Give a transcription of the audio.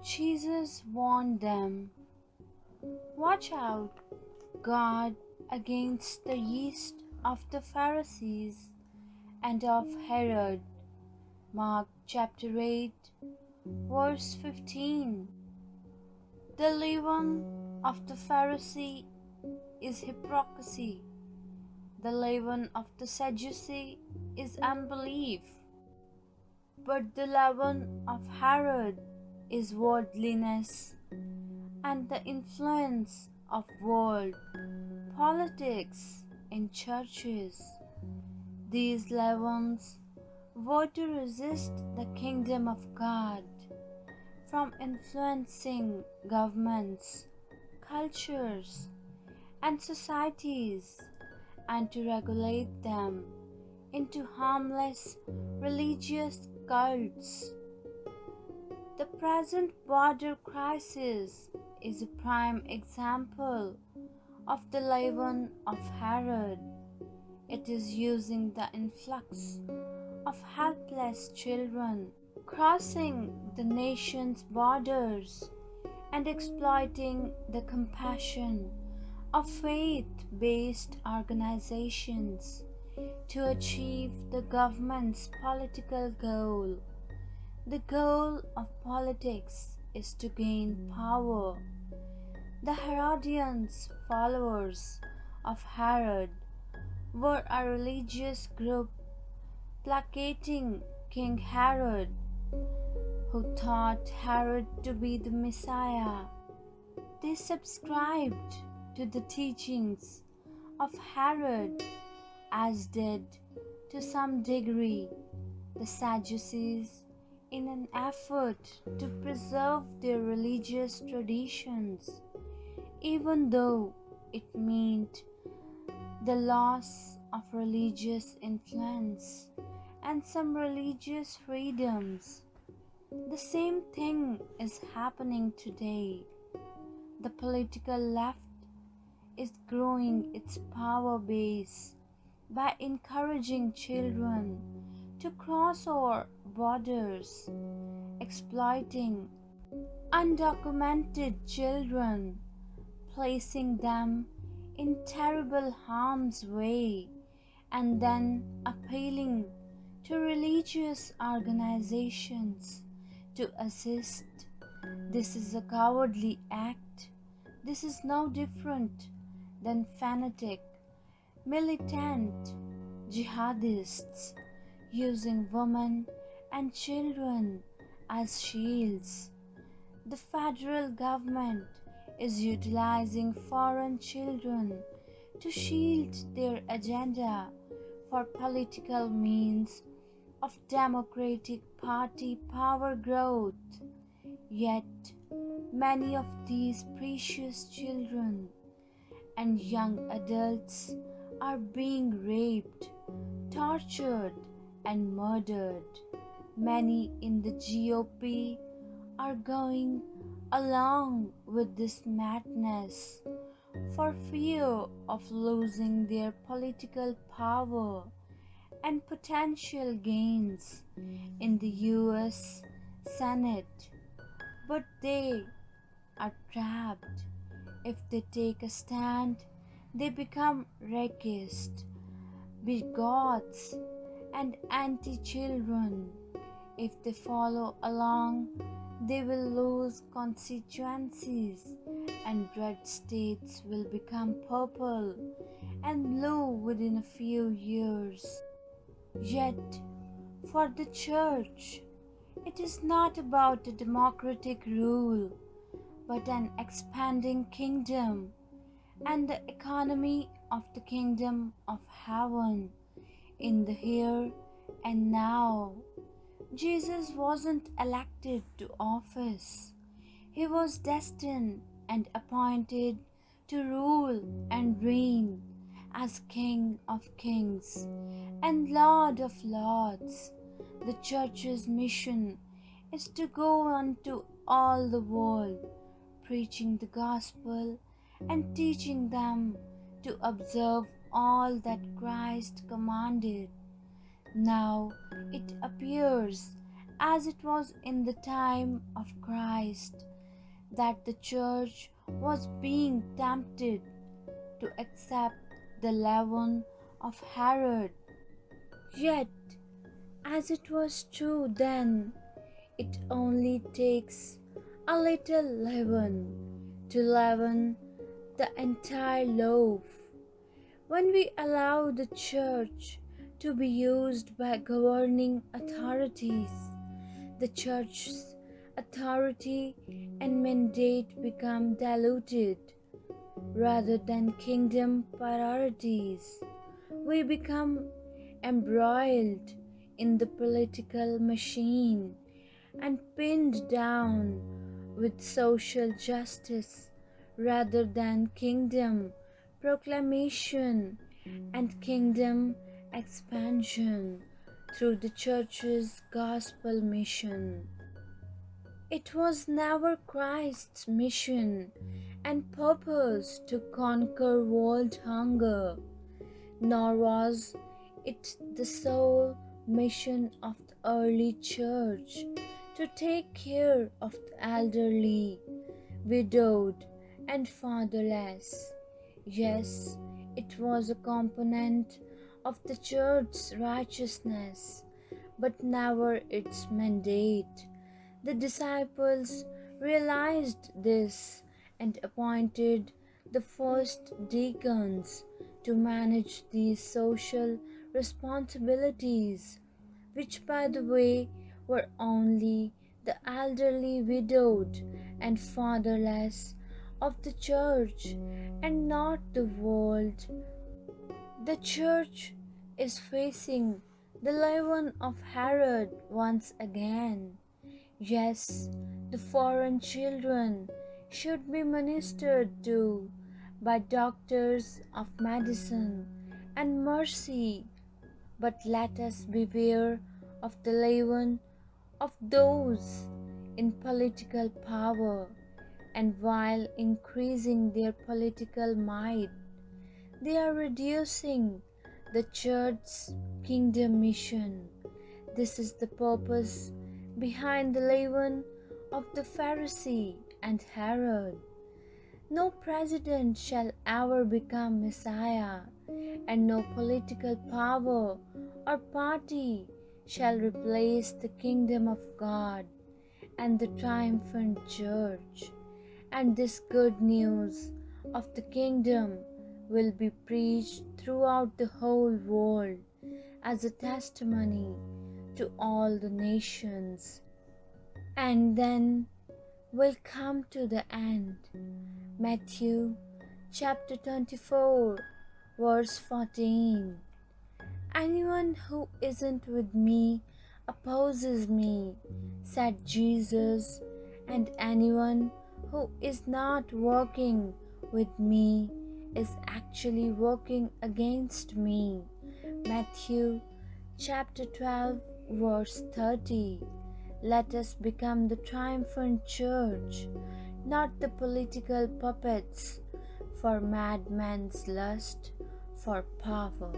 Jesus warned them, "Watch out, guard against the yeast of the Pharisees and of Herod." Mark chapter 8, verse 15. The leaven of the Pharisee is hypocrisy. The leaven of the Sadducee is unbelief. But the leaven of Herod is worldliness and the influence of world politics in churches. These leavens were to resist the kingdom of God from influencing governments, cultures, and societies, and to regulate them into harmless religious cults. The present border crisis is a prime example of the leaven of Herod. It is using the influx of helpless children crossing the nation's borders and exploiting the compassion of faith-based organizations to achieve the government's political goal. The goal of politics is to gain power. The Herodians, followers of Herod, were a religious group placating King Herod, who thought Herod to be the Messiah. They subscribed to the teachings of Herod, as did, to some degree, the Sadducees, in an effort to preserve their religious traditions, even though it meant the loss of religious influence and some religious freedoms. The same thing is happening today. The political left is growing its power base by encouraging children to cross our borders, exploiting undocumented children, placing them in terrible harm's way, and then appealing to religious organizations to assist. This is a cowardly act. This is no different than fanatic, militant jihadists using women and children as shields. The federal government is utilizing foreign children to shield their agenda for political means of Democratic Party power growth. Yet, many of these precious children and young adults are being raped, tortured, and murdered. Many in the GOP are going along with this madness for fear of losing their political power and potential gains in the US Senate. But they are trapped. If they take a stand, they become racist, bigots, and anti-children. If they follow along, they will lose constituencies, and red states will become purple and blue within a few years. Yet, for the church, it is not about a democratic rule, but an expanding kingdom and the economy of the kingdom of heaven in the here and now. Jesus wasn't elected to office. He was destined and appointed to rule and reign as King of Kings and Lord of Lords. The church's mission is to go unto all the world, preaching the gospel and teaching them to observe all that Christ commanded. Now it appears as it was in the time of Christ. Christ that the church was being tempted to accept the leaven of Herod. Yet, as it was true then, it only takes a little leaven to leaven the entire loaf. When we allow the church to be used by governing authorities, the church's authority and mandate become diluted. Rather than kingdom priorities, we become embroiled in the political machine and pinned down with social justice rather than kingdom proclamation and kingdom expansion through the church's gospel mission. It was never Christ's mission and purpose to conquer world hunger, nor was it the sole mission of the early church to take care of the elderly, widowed, and fatherless. Yes, it was a component of the church's righteousness, but never its mandate. The disciples realized this and appointed the first deacons to manage these social responsibilities, which, by the way, were only the elderly, widowed, and fatherless of the church and not the world. The church is facing the leaven of Herod once again. Yes, the foreign children should be ministered to by doctors of medicine and mercy, but let us beware of the leaven of those in political power, and while increasing their political might, they are reducing the church's kingdom mission. This is the purpose behind the leaven of the Pharisee and Herod. No president shall ever become Messiah, and no political power or party shall replace the kingdom of God and the triumphant church. And this good news of the kingdom will be preached throughout the whole world as a testimony to all the nations. And then we'll come to the end. Matthew chapter 24 verse 14. Anyone who isn't with me opposes me, said Jesus, and anyone who is not working with me is actually working against me. Matthew chapter 12 verse 30. Let us become the triumphant church, not the political puppets for madman's lust for power.